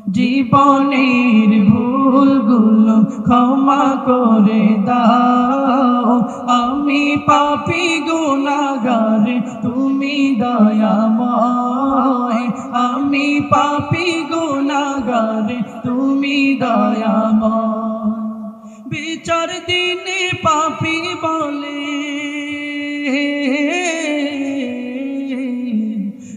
জীবনের ভুলগুলো ক্ষমা করে দাও, আমি পাপী গুনাহগার তুমি দয়াময়, আমি পাপী গুনাহগার তুমি দয়াময়। বিচার দিনে পাপী বলে,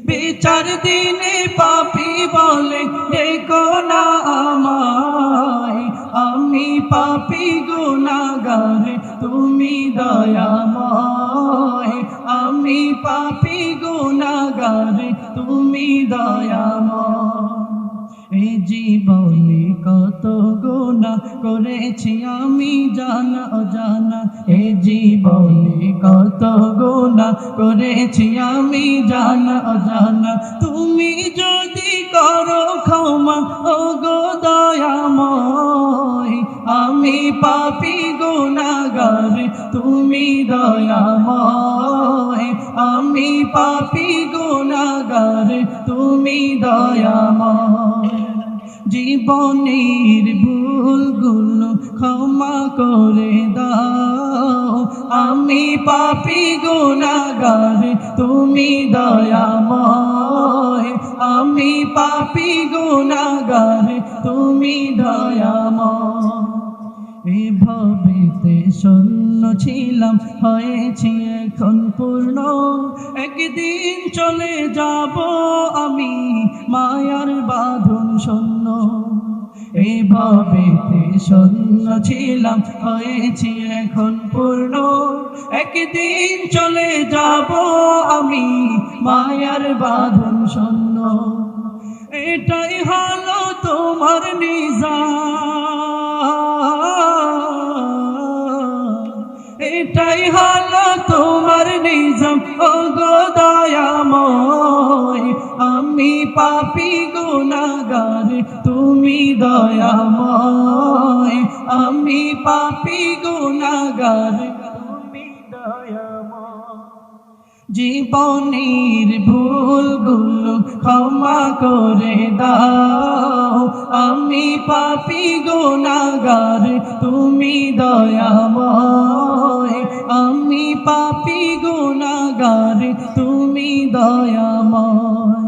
বিচার দিনে পাপী বলে দেখো না আমায়, আমি পাপী গুনাহগার তুমি দয়াময়, আমি পাপী গুনাহগার তুমি দয়াময়। এ জীবনে কত গুনাহ করেছি আমি জানা অজানা, এ জীবনে কত গুনাহ করেছি আমি জানা অজানা। তুমি যদি করো ক্ষমা ওগো দয়াময়, আমি পাপী গুনাহগার তুমি দয়াময়, আমি পাপী গুনাহগার তুমি দয়াময়। জীবনের ভুলগুলো ক্ষমা করে দাও, আমি পাপী গুনাহগার তুমি দয়াময়, আমি পাপী গুনাহগার তুমি দয়াময়। এভাবেতে শূন্য ছিলাম হয়েছি এখন পূর্ণ, একদিন চলে যাব আমি মায়ার বাঁধন শূন্য। এভাবেতে শূন্য ছিলাম হয়েছি এখন পূর্ণ, একদিন চলে যাব আমি মায়ার বাঁধন শূন্য। এটাই হলো তোমার নিজাম, এটাই হলো তোমার নিজাম ওগো দয়াময়, আমি পাপী গুনাহগার তুমি দয়াময়, আমি পাপী গুনাহগার তুমি দয়াময়। জীবনের ভুলগুলো ক্ষমা করে দাও, আমি পাপী গুনাহগার তুমি দয়াময়, আমি পাপী গুনাহগার তুমি দয়াময়।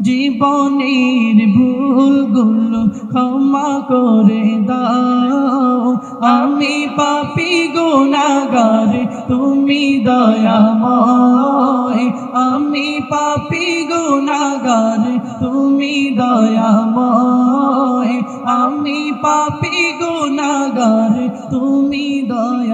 জীবনের ভুলগুলো ক্ষমা করে দাও, আমি পাপী গুনাহগার তুমি দয়াময়, আমি পাপী গুনাহগার তুমি দয়াময়, আমি পাপী গুনাহগার তুমি দয়াময়।